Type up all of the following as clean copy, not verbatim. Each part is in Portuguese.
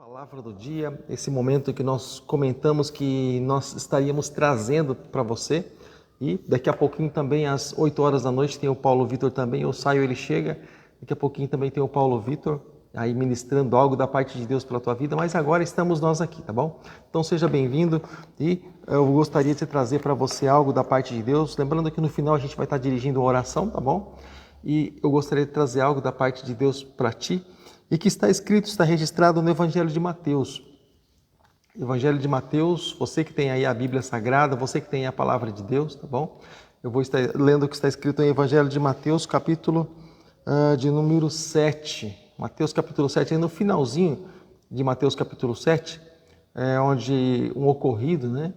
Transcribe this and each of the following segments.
Palavra do dia, esse momento que nós comentamos que nós estaríamos trazendo para você. E daqui a pouquinho também, às 8 horas da noite, tem o Paulo Vitor também. Eu saio, ele chega. Daqui a pouquinho também tem o Paulo Vitor, aí ministrando algo da parte de Deus pela tua vida. Mas agora estamos nós aqui, tá bom? Então seja bem-vindo e eu gostaria de trazer para você algo da parte de Deus. Lembrando que no final a gente vai estar dirigindo uma oração, tá bom? E eu gostaria de trazer algo da parte de Deus para ti. E que está escrito, está registrado no Evangelho de Mateus. Evangelho de Mateus, você que tem aí a Bíblia Sagrada, você que tem a Palavra de Deus, tá bom? Eu vou estar lendo o que está escrito em Evangelho de Mateus, capítulo de número 7. Mateus capítulo 7, aí no finalzinho de Mateus capítulo 7, onde um ocorrido, né?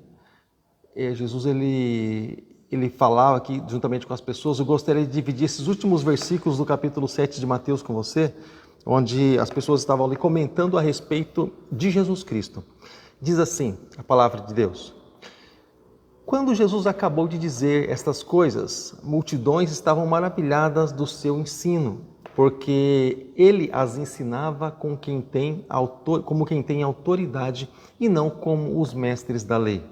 Jesus, ele falava aqui juntamente com as pessoas. Eu gostaria de dividir esses últimos versículos do capítulo 7 de Mateus com você, onde as pessoas estavam ali comentando a respeito de Jesus Cristo. Diz assim a palavra de Deus: quando Jesus acabou de dizer estas coisas, multidões estavam maravilhadas do seu ensino, porque ele as ensinava como quem tem autoridade e não como os mestres da lei.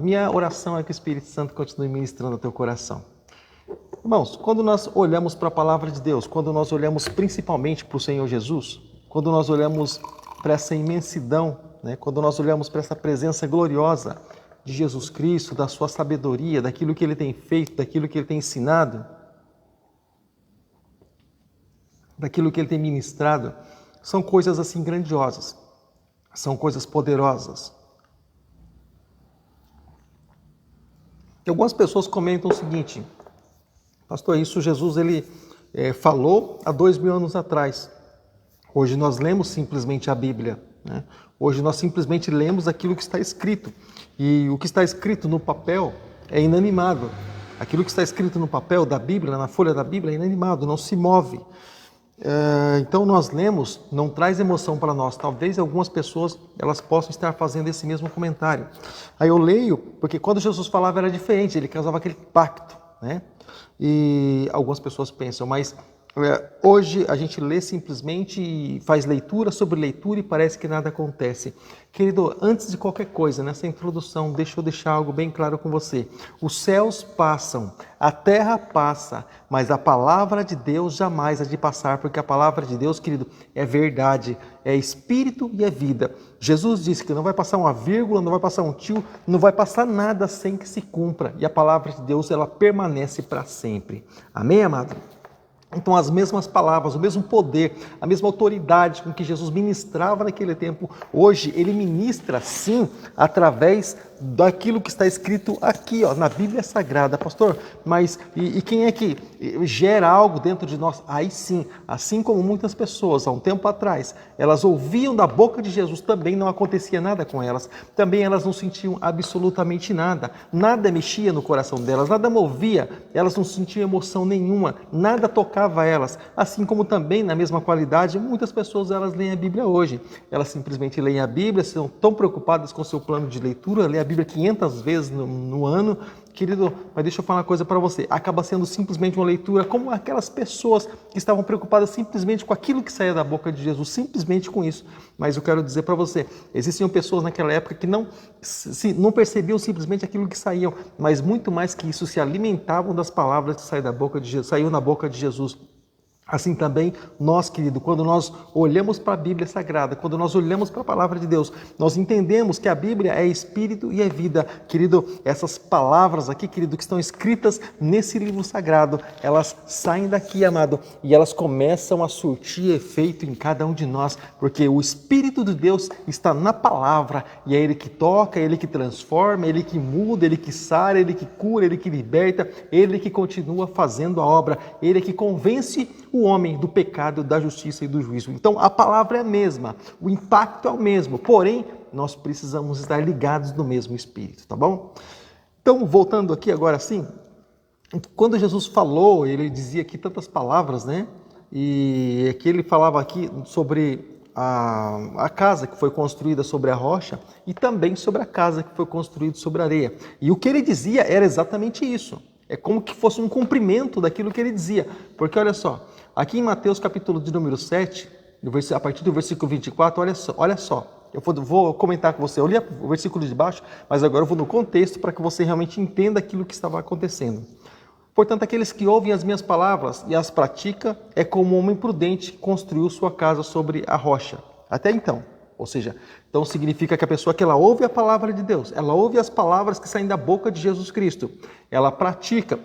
Minha oração é que o Espírito Santo continue ministrando ao teu coração. Irmãos, quando nós olhamos para a palavra de Deus, quando nós olhamos principalmente para o Senhor Jesus, quando nós olhamos para essa imensidão, né? Quando nós olhamos para essa presença gloriosa de Jesus Cristo, da sua sabedoria, daquilo que Ele tem feito, daquilo que Ele tem ensinado, daquilo que Ele tem ministrado, são coisas assim grandiosas, são coisas poderosas. E algumas pessoas comentam o seguinte: pastor, isso Jesus ele falou há 2000 anos atrás. Hoje nós lemos simplesmente a Bíblia, né? Hoje nós simplesmente lemos aquilo que está escrito. E o que está escrito no papel é inanimado. Aquilo que está escrito no papel da Bíblia, na folha da Bíblia, é inanimado, não se move. Então nós lemos, não traz emoção para nós. Talvez algumas pessoas elas possam estar fazendo esse mesmo comentário. Aí eu leio, porque quando Jesus falava era diferente, ele causava aquele pacto, né? E algumas pessoas pensam, mas hoje a gente lê simplesmente e faz leitura sobre leitura e parece que nada acontece. Querido, antes de qualquer coisa, nessa introdução, deixa eu deixar algo bem claro com você. Os céus passam, a terra passa, mas a palavra de Deus jamais há de passar, porque a palavra de Deus, querido, é verdade, é espírito e é vida. Jesus disse que não vai passar uma vírgula, não vai passar um tio, não vai passar nada sem que se cumpra. E a palavra de Deus, ela permanece para sempre. Amém, amado? Então as mesmas palavras, o mesmo poder, a mesma autoridade com que Jesus ministrava naquele tempo, hoje ele ministra sim através daquilo que está escrito aqui, ó, na Bíblia Sagrada. Pastor, mas e quem é que gera algo dentro de nós? Aí sim, assim como muitas pessoas há um tempo atrás, elas ouviam da boca de Jesus, também não acontecia nada com elas, também elas não sentiam absolutamente nada, nada mexia no coração delas, nada movia, elas não sentiam emoção nenhuma, nada tocava elas, assim como também na mesma qualidade muitas pessoas elas leem a Bíblia hoje, elas simplesmente leem a Bíblia, são tão preocupadas com o seu plano de leitura, lê a Bíblia 500 vezes no ano. Querido, mas deixa eu falar uma coisa para você, acaba sendo simplesmente uma leitura como aquelas pessoas que estavam preocupadas simplesmente com aquilo que saía da boca de Jesus, simplesmente com isso. Mas eu quero dizer para você, existiam pessoas naquela época que não percebiam simplesmente aquilo que saíam, mas muito mais que isso, se alimentavam das palavras que saíam na boca de Jesus. Assim também nós, querido, quando nós olhamos para a Bíblia Sagrada, quando nós olhamos para a Palavra de Deus, nós entendemos que a Bíblia é espírito e é vida. Querido, essas palavras aqui, querido, que estão escritas nesse livro sagrado, elas saem daqui, amado, e elas começam a surtir efeito em cada um de nós, porque o Espírito de Deus está na palavra, e é Ele que toca, é Ele que transforma, é Ele que muda, é Ele que sara, é Ele que cura, é Ele que liberta, é Ele que continua fazendo a obra, é Ele que convence o homem do pecado, da justiça e do juízo. Então a palavra é a mesma, o impacto é o mesmo, porém nós precisamos estar ligados no mesmo Espírito, tá bom? Então voltando aqui agora sim, quando Jesus falou, ele dizia aqui tantas palavras, né? E aqui ele falava aqui sobre a casa que foi construída sobre a rocha e também sobre a casa que foi construída sobre a areia. E o que ele dizia era exatamente isso. É como que fosse um cumprimento daquilo que ele dizia. Porque olha só, aqui em Mateus capítulo de número 7, A partir do versículo 24, olha só. Eu vou comentar com você. Eu li o versículo de baixo, mas agora eu vou no contexto para que você realmente entenda aquilo que estava acontecendo. Portanto, aqueles que ouvem as minhas palavras e as praticam é como um homem prudente que construiu sua casa sobre a rocha. Até então. Ou seja, então significa que a pessoa que ela ouve a palavra de Deus, ela ouve as palavras que saem da boca de Jesus Cristo, ela pratica,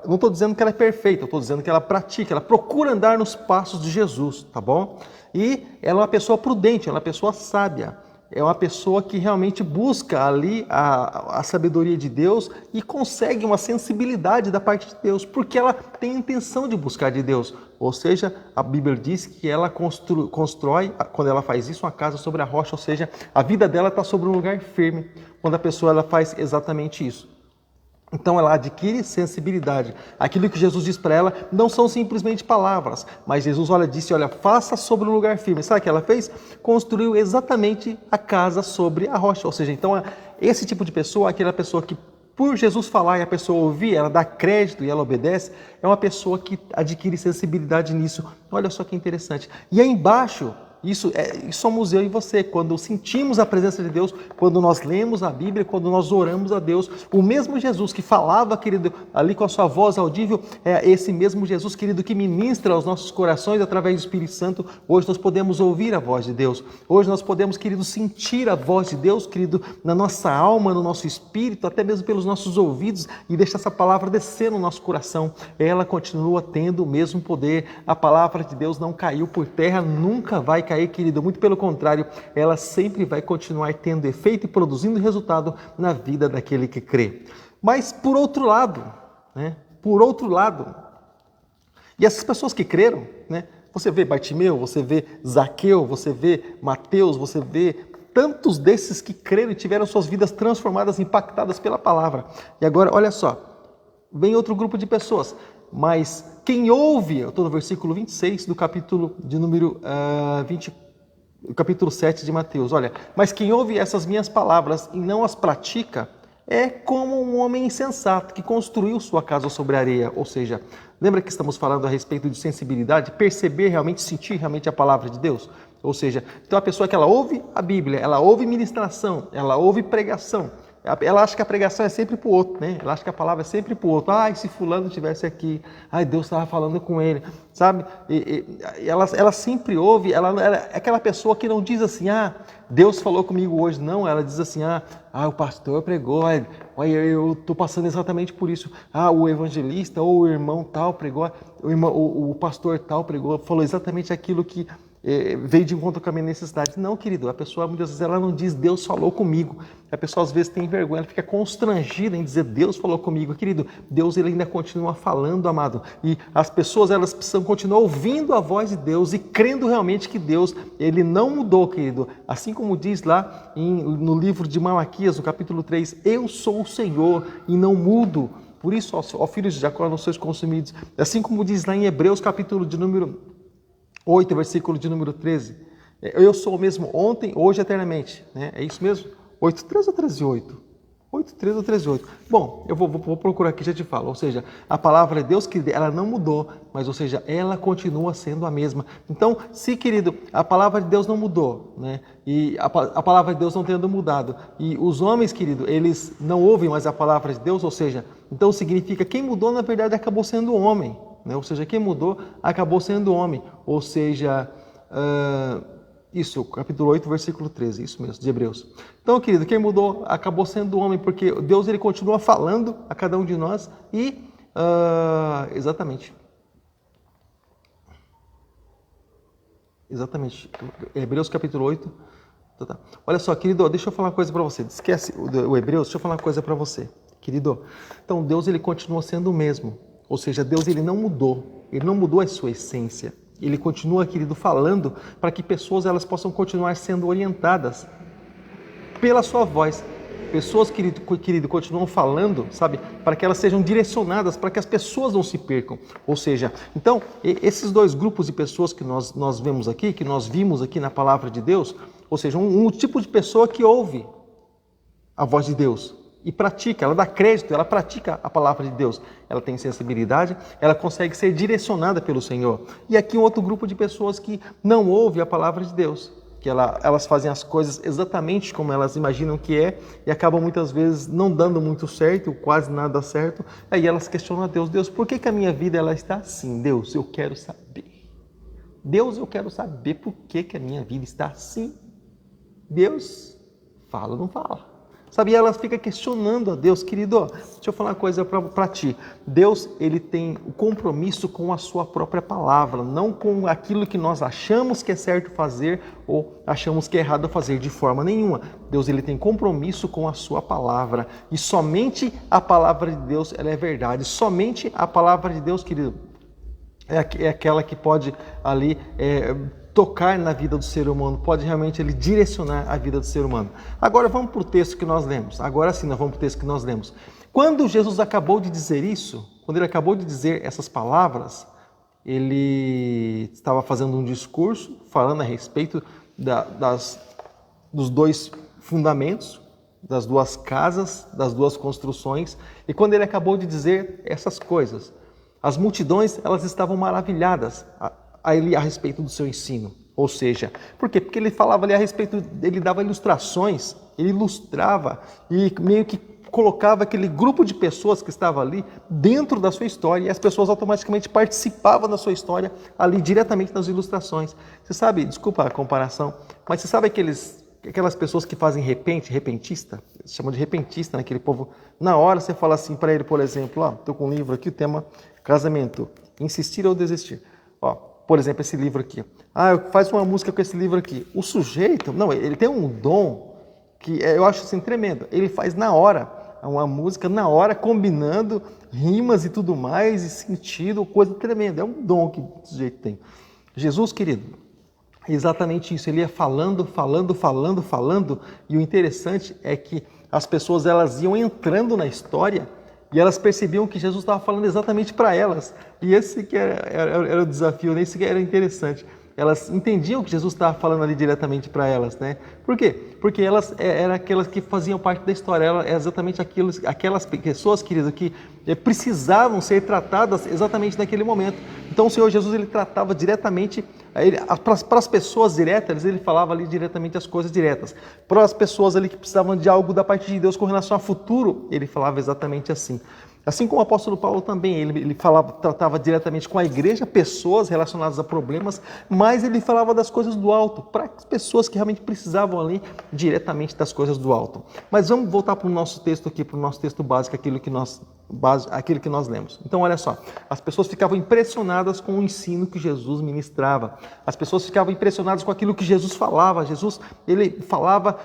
não estou dizendo que ela é perfeita, eu estou dizendo que ela pratica, ela procura andar nos passos de Jesus, tá bom? E ela é uma pessoa prudente, ela é uma pessoa sábia, é uma pessoa que realmente busca ali a sabedoria de Deus e consegue uma sensibilidade da parte de Deus, porque ela tem a intenção de buscar de Deus. Ou seja, a Bíblia diz que ela constrói, quando ela faz isso, uma casa sobre a rocha, ou seja, a vida dela está sobre um lugar firme, quando a pessoa ela faz exatamente isso. Então ela adquire sensibilidade. Aquilo que Jesus diz para ela não são simplesmente palavras, mas Jesus disse, faça sobre um lugar firme. Sabe o que ela fez? Construiu exatamente a casa sobre a rocha. Ou seja, então esse tipo de pessoa, aquela pessoa que por Jesus falar e a pessoa ouvir, ela dá crédito e ela obedece, é uma pessoa que adquire sensibilidade nisso. Olha só que interessante. E aí embaixo, isso somos eu e você, quando sentimos a presença de Deus, quando nós lemos a Bíblia, quando nós oramos a Deus, o mesmo Jesus que falava, querido, ali com a sua voz audível, é esse mesmo Jesus, querido, que ministra aos nossos corações através do Espírito Santo. Hoje nós podemos ouvir a voz de Deus, hoje nós podemos, querido, sentir a voz de Deus, querido, na nossa alma, no nosso espírito, até mesmo pelos nossos ouvidos, e deixar essa palavra descer no nosso coração. Ela continua tendo o mesmo poder, a palavra de Deus não caiu por terra, nunca vai cair, querido, muito pelo contrário, ela sempre vai continuar tendo efeito e produzindo resultado na vida daquele que crê. Mas por outro lado, e essas pessoas que creram, você vê Bartimeu, você vê Zaqueu, você vê Mateus, você vê tantos desses que creram e tiveram suas vidas transformadas, impactadas pela palavra. E agora, olha só, vem outro grupo de pessoas. Mas quem ouve, eu estou no versículo 26 do capítulo de número 7 de Mateus, olha, mas quem ouve essas minhas palavras e não as pratica, é como um homem insensato que construiu sua casa sobre a areia. Ou seja, lembra que estamos falando a respeito de sensibilidade, perceber realmente, sentir realmente a palavra de Deus? Ou seja, então a pessoa que ela ouve a Bíblia, ela ouve ministração, ela ouve pregação, ela acha que a pregação é sempre para o outro, Ela acha que a palavra é sempre para o outro. Se fulano estivesse aqui, Deus estava falando com ele, sabe? Ela sempre ouve, ela é aquela pessoa que não diz assim, Deus falou comigo hoje. Não, ela diz assim, o pastor pregou, eu estou passando exatamente por isso. O evangelista ou o irmão tal pregou, o pastor tal pregou, falou exatamente aquilo que veio de encontro com a minha necessidade. Não, querido, a pessoa muitas vezes ela não diz Deus falou comigo. A pessoa às vezes tem vergonha, ela fica constrangida em dizer Deus falou comigo. Querido, Deus ele ainda continua falando, amado. E as pessoas elas precisam continuar ouvindo a voz de Deus e crendo realmente que Deus ele não mudou, querido. Assim como diz lá no livro de Malaquias, no capítulo 3, eu sou o Senhor e não mudo. Por isso, ó filhos de Jacó, não sois consumidos. Assim como diz lá em Hebreus, capítulo de número 8, versículo de número 13. Eu sou o mesmo ontem, hoje e eternamente. É isso mesmo? 8:13 ou 13:8? 8:13 ou 13:8? Bom, eu vou procurar aqui e já te falo. Ou seja, a palavra de Deus, querido, ela não mudou, mas, ou seja, ela continua sendo a mesma. Então, se, querido, a palavra de Deus não mudou, e a palavra de Deus não tendo mudado, e os homens, querido, eles não ouvem mais a palavra de Deus, ou seja, então significa quem mudou, na verdade, acabou sendo o homem. Ou seja, quem mudou acabou sendo homem. Ou seja, isso, capítulo 8, versículo 13, isso mesmo, de Hebreus. Então, querido, quem mudou acabou sendo homem, porque Deus ele continua falando a cada um de nós e, exatamente, Hebreus capítulo 8. Tá. Olha só, querido, deixa eu falar uma coisa para você. Esquece o Hebreus, deixa eu falar uma coisa para você, querido. Então, Deus ele continua sendo o mesmo. Ou seja, Deus ele não mudou a sua essência. Ele continua, querido, falando para que pessoas elas possam continuar sendo orientadas pela sua voz. Pessoas, querido, continuam falando, sabe, para que elas sejam direcionadas, para que as pessoas não se percam. Ou seja, então, esses dois grupos de pessoas que nós vemos aqui, que nós vimos aqui na palavra de Deus, ou seja, um tipo de pessoa que ouve a voz de Deus. e pratica, ela dá crédito, ela pratica a palavra de Deus. Ela tem sensibilidade, ela consegue ser direcionada pelo Senhor. E aqui um outro grupo de pessoas que não ouve a palavra de Deus, que elas fazem as coisas exatamente como elas imaginam que é e acabam muitas vezes não dando muito certo, quase nada certo. Aí elas questionam a Deus: Deus, por que a minha vida ela está assim? Deus, eu quero saber. Deus, eu quero saber por que a minha vida está assim. Deus, fala ou não fala? Sabe, e ela fica questionando a Deus. Querido, deixa eu falar uma coisa para ti. Deus, ele tem o compromisso com a sua própria palavra, não com aquilo que nós achamos que é certo fazer ou achamos que é errado fazer, de forma nenhuma. Deus, ele tem compromisso com a sua palavra e somente a palavra de Deus, ela é verdade. Somente a palavra de Deus, querido, é aquela que pode ali tocar na vida do ser humano, pode realmente ele direcionar a vida do ser humano. Agora vamos para o texto que nós lemos. Agora sim, nós vamos para o texto que nós lemos. Quando Jesus acabou de dizer isso, quando ele acabou de dizer essas palavras, ele estava fazendo um discurso falando a respeito dos dois fundamentos, das duas casas, das duas construções. E quando ele acabou de dizer essas coisas, as multidões elas estavam maravilhadas a respeito do seu ensino. Ou seja, por quê? Porque ele falava ali a respeito, ele dava ilustrações, ele ilustrava e meio que colocava aquele grupo de pessoas que estava ali dentro da sua história e as pessoas automaticamente participavam da sua história ali diretamente nas ilustrações. Você sabe, desculpa a comparação, mas você sabe aquelas pessoas que fazem repentista, se chamam de repentista, né? Aquele povo, na hora você fala assim para ele, por exemplo, estou com um livro aqui, o tema casamento, insistir ou desistir. Por exemplo, esse livro aqui. Faz uma música com esse livro aqui. O sujeito, não, ele tem um dom que eu acho assim tremendo. Ele faz na hora, uma música na hora, combinando rimas e tudo mais, e sentido, coisa tremenda. É um dom que o sujeito tem. Jesus, querido, é exatamente isso. Ele ia falando, e o interessante é que as pessoas elas iam entrando na história e elas percebiam que Jesus estava falando exatamente para elas. E esse que era o desafio, né? Esse que era interessante. Elas entendiam que Jesus estava falando ali diretamente para elas, né? Por quê? Porque elas eram aquelas que faziam parte da história. Elas eram exatamente aquelas pessoas, queridos, que precisavam ser tratadas exatamente naquele momento. Então o Senhor Jesus, ele tratava diretamente, para as pessoas diretas, ele falava ali diretamente as coisas diretas. Para as pessoas ali que precisavam de algo da parte de Deus com relação ao futuro, ele falava exatamente assim. Assim como o apóstolo Paulo também, ele tratava diretamente com a igreja, pessoas relacionadas a problemas, mas ele falava das coisas do alto, para as pessoas que realmente precisavam ali diretamente das coisas do alto. Mas vamos voltar para o nosso texto aqui, para o nosso texto básico, aquilo que nós lemos. Então, olha só, as pessoas ficavam impressionadas com o ensino que Jesus ministrava. As pessoas ficavam impressionadas com aquilo que Jesus falava. Jesus, ele falava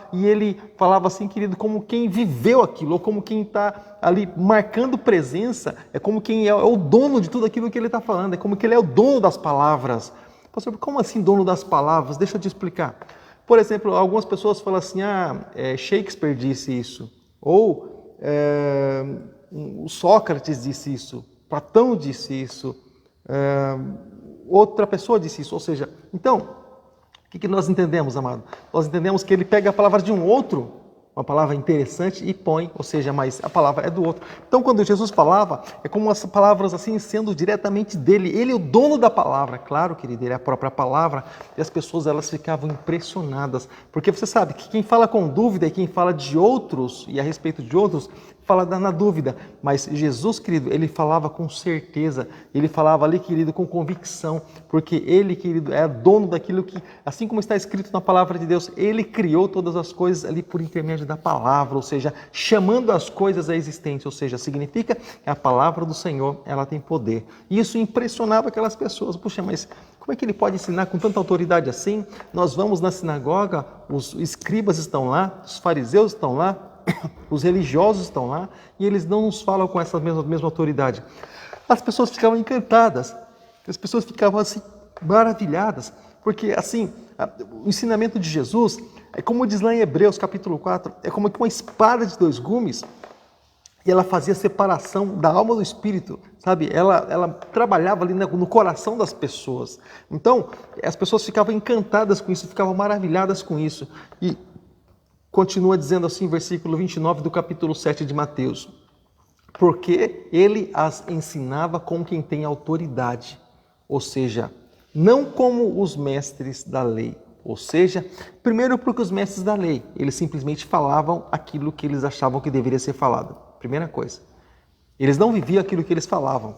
assim, querido, como quem viveu aquilo, ou como quem está ali marcando presença, é como quem é o dono de tudo aquilo que ele está falando, é como que ele é o dono das palavras. Pastor, como assim dono das palavras? Deixa eu te explicar. Por exemplo, algumas pessoas falam assim, Shakespeare disse isso, ou o Sócrates disse isso, Platão disse isso, outra pessoa disse isso. Ou seja, então, o que nós entendemos, amado? Nós entendemos que ele pega a palavra de um outro, uma palavra interessante, e põe, ou seja, mas a palavra é do outro. Então, quando Jesus falava, é como as palavras assim, sendo diretamente dele. Ele é o dono da palavra, claro, querido, ele é a própria palavra, e as pessoas elas ficavam impressionadas, porque você sabe que quem fala com dúvida e quem fala de outros, e a respeito de outros, fala na dúvida, mas Jesus, querido, ele falava com certeza, ele falava ali, querido, com convicção, porque ele, querido, é dono daquilo que, assim como está escrito na palavra de Deus, ele criou todas as coisas ali por intermédio da palavra, ou seja, chamando as coisas à existência, ou seja, significa que a palavra do Senhor, ela tem poder. E isso impressionava aquelas pessoas. Puxa, mas como é que ele pode ensinar com tanta autoridade assim? Nós vamos na sinagoga, os escribas estão lá, os fariseus estão lá, os religiosos estão lá e eles não nos falam com essa mesma autoridade. As pessoas ficavam encantadas, as pessoas ficavam assim maravilhadas, porque assim, o ensinamento de Jesus é como diz lá em Hebreus capítulo 4, é como que uma espada de dois gumes, e ela fazia separação da alma do espírito, sabe? Ela trabalhava ali no coração das pessoas. Então, as pessoas ficavam encantadas com isso, ficavam maravilhadas com isso. continua dizendo assim, versículo 29 do capítulo 7 de Mateus. Porque ele as ensinava com quem tem autoridade, ou seja, não como os mestres da lei. Ou seja, primeiro porque os mestres da lei, eles simplesmente falavam aquilo que eles achavam que deveria ser falado. Primeira coisa. Eles não viviam aquilo que eles falavam.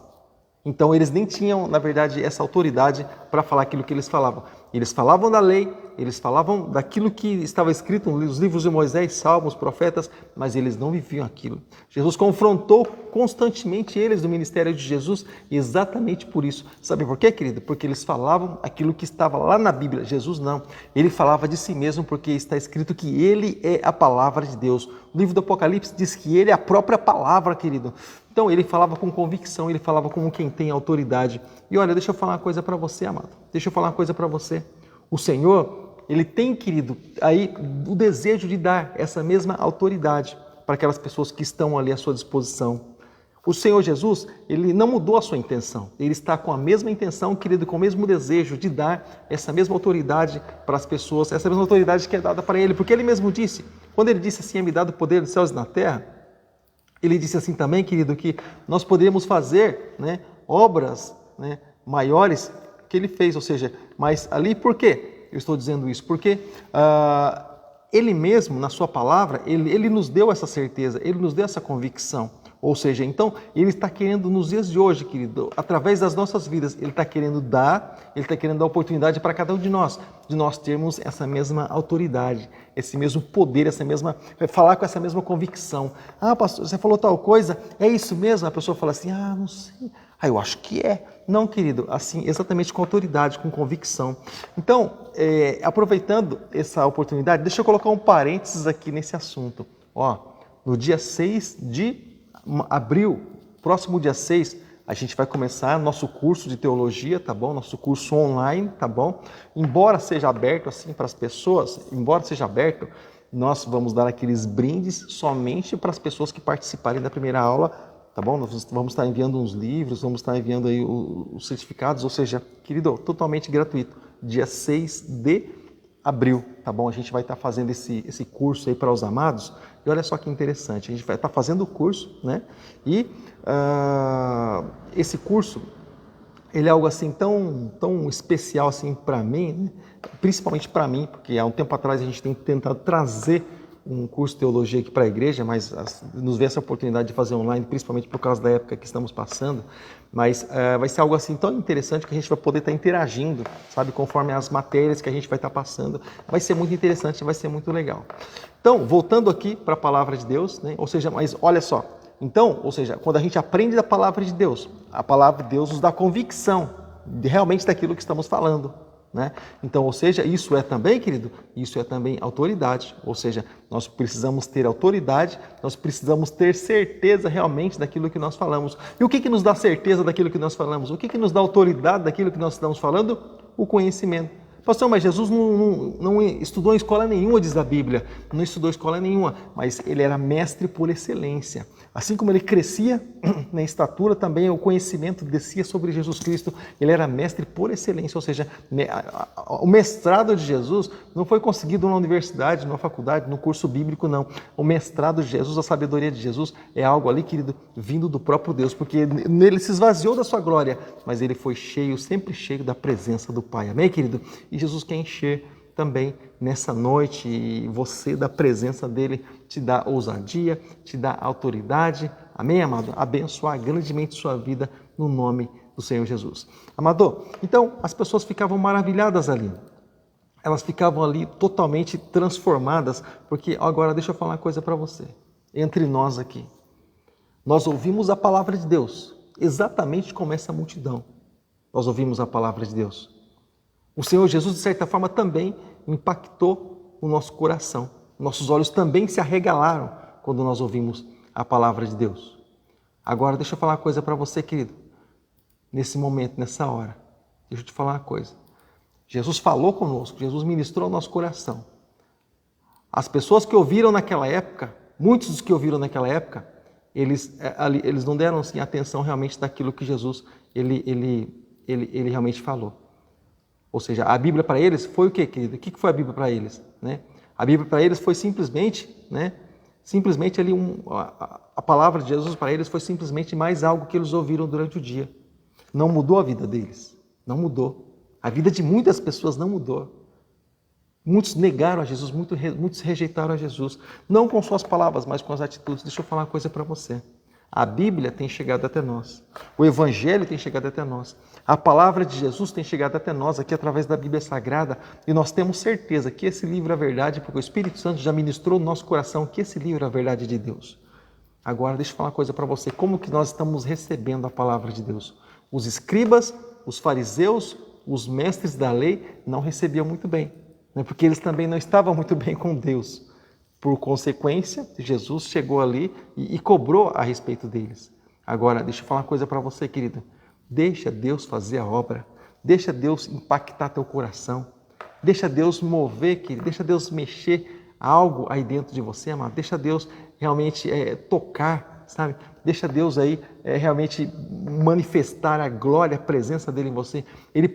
Então eles nem tinham, na verdade, essa autoridade para falar aquilo que eles falavam. Eles falavam da lei, eles falavam daquilo que estava escrito nos livros de Moisés, Salmos, profetas, mas eles não viviam aquilo. Jesus confrontou constantemente eles no ministério de Jesus exatamente por isso. Sabe por quê, querido? Porque eles falavam aquilo que estava lá na Bíblia. Jesus não. Ele falava de si mesmo porque está escrito que ele é a palavra de Deus. O livro do Apocalipse diz que ele é a própria palavra, querido. Então ele falava com convicção, ele falava como quem tem autoridade. E olha, deixa eu falar uma coisa para você, amado. Deixa eu falar uma coisa para você. O Senhor, ele tem, querido, aí o desejo de dar essa mesma autoridade para aquelas pessoas que estão ali à sua disposição. O Senhor Jesus, ele não mudou a sua intenção. Ele está com a mesma intenção, querido, com o mesmo desejo de dar essa mesma autoridade para as pessoas, essa mesma autoridade que é dada para ele. Porque ele mesmo disse, quando ele disse assim, é-me dado o poder dos céus e na terra, ele disse assim também, querido, que nós poderíamos fazer, né, obras, né, maiores que ele fez. Ou seja, mas ali por quê? Eu estou dizendo isso porque ele mesmo, na sua palavra, ele nos deu essa certeza, ele nos deu essa convicção. Ou seja, então, ele está querendo nos dias de hoje, querido, através das nossas vidas, ele está querendo dar oportunidade para cada um de nós termos essa mesma autoridade, esse mesmo poder, falar com essa mesma convicção. Ah, pastor, você falou tal coisa, é isso mesmo? A pessoa fala assim, não sei, eu acho que é. Não, querido, assim, exatamente com autoridade, com convicção. Então, aproveitando essa oportunidade, deixa eu colocar um parênteses aqui nesse assunto. No dia 6 de abril, próximo dia 6, a gente vai começar nosso curso de teologia, tá bom? Nosso curso online, tá bom? Embora seja aberto assim para as pessoas, nós vamos dar aqueles brindes somente para as pessoas que participarem da primeira aula, tá bom? Nós vamos estar enviando uns livros, vamos estar enviando aí os certificados, ou seja, querido, totalmente gratuito, dia 6 de abril, tá bom? A gente vai estar fazendo esse curso aí para os amados. E olha só que interessante, a gente vai estar fazendo o curso, né? E esse curso, ele é algo assim tão especial assim para mim, né? Principalmente para mim, porque há um tempo atrás a gente tem tentado trazer um curso de teologia aqui para a igreja, mas nos vê essa oportunidade de fazer online, principalmente por causa da época que estamos passando. Mas vai ser algo assim tão interessante que a gente vai poder estar interagindo, sabe, conforme as matérias que a gente vai estar passando. Vai ser muito interessante, vai ser muito legal. Então, voltando aqui para a palavra de Deus, né? Ou seja, mas olha só. Então, ou seja, quando a gente aprende da palavra de Deus, a palavra de Deus nos dá convicção realmente daquilo que estamos falando, né? Então, ou seja, isso é também, querido, isso é também autoridade. Ou seja, nós precisamos ter autoridade, nós precisamos ter certeza realmente daquilo que nós falamos. E o que nos dá certeza daquilo que nós falamos? O que nos dá autoridade daquilo que nós estamos falando? O conhecimento. Pastor, mas Jesus não estudou em escola nenhuma, diz a Bíblia. Não estudou em escola nenhuma, mas ele era mestre por excelência. Assim como ele crescia na estatura, também o conhecimento descia sobre Jesus Cristo. Ele era mestre por excelência, ou seja, o mestrado de Jesus não foi conseguido na universidade, numa faculdade, no curso bíblico, não. O mestrado de Jesus, a sabedoria de Jesus é algo ali, querido, vindo do próprio Deus, porque ele se esvaziou da sua glória, mas ele foi cheio, sempre cheio da presença do Pai. Amém, querido? E Jesus quer encher também nessa noite, e você da presença dele te dá ousadia, te dá autoridade, amém, amado? Abençoar grandemente sua vida no nome do Senhor Jesus. Amado, então as pessoas ficavam maravilhadas ali, elas ficavam ali totalmente transformadas, porque agora deixa eu falar uma coisa para você, entre nós aqui, nós ouvimos a palavra de Deus, exatamente como essa multidão, nós ouvimos a palavra de Deus. O Senhor Jesus, de certa forma, também impactou o nosso coração. Nossos olhos também se arregalaram quando nós ouvimos a palavra de Deus. Agora, deixa eu falar uma coisa para você, querido. Nesse momento, nessa hora, deixa eu te falar uma coisa. Jesus falou conosco, Jesus ministrou o nosso coração. As pessoas que ouviram naquela época, muitos dos que ouviram naquela época, eles não deram assim, atenção realmente daquilo que Jesus ele realmente falou. Ou seja, a Bíblia para eles foi o quê, querido? O que foi a Bíblia para eles? Né? A Bíblia para eles foi simplesmente, né? Simplesmente ali a palavra de Jesus para eles foi simplesmente mais algo que eles ouviram durante o dia. Não mudou a vida deles, não mudou. A vida de muitas pessoas não mudou. Muitos negaram a Jesus, muitos rejeitaram a Jesus. Não com suas palavras, mas com as atitudes. Deixa eu falar uma coisa para você. A Bíblia tem chegado até nós. O Evangelho tem chegado até nós. A palavra de Jesus tem chegado até nós aqui através da Bíblia Sagrada. E nós temos certeza que esse livro é a verdade, porque o Espírito Santo já ministrou no nosso coração que esse livro é a verdade de Deus. Agora, deixa eu falar uma coisa para você. Como que nós estamos recebendo a palavra de Deus? Os escribas, os fariseus, os mestres da lei não recebiam muito bem, né? Porque eles também não estavam muito bem com Deus. Por consequência, Jesus chegou ali e cobrou a respeito deles. Agora, deixa eu falar uma coisa para você, querido. Deixa Deus fazer a obra. Deixa Deus impactar teu coração. Deixa Deus mover, querido. Deixa Deus mexer algo aí dentro de você, amado. Deixa Deus realmente tocar, sabe? Deixa Deus aí realmente manifestar a glória, a presença dele em você. Ele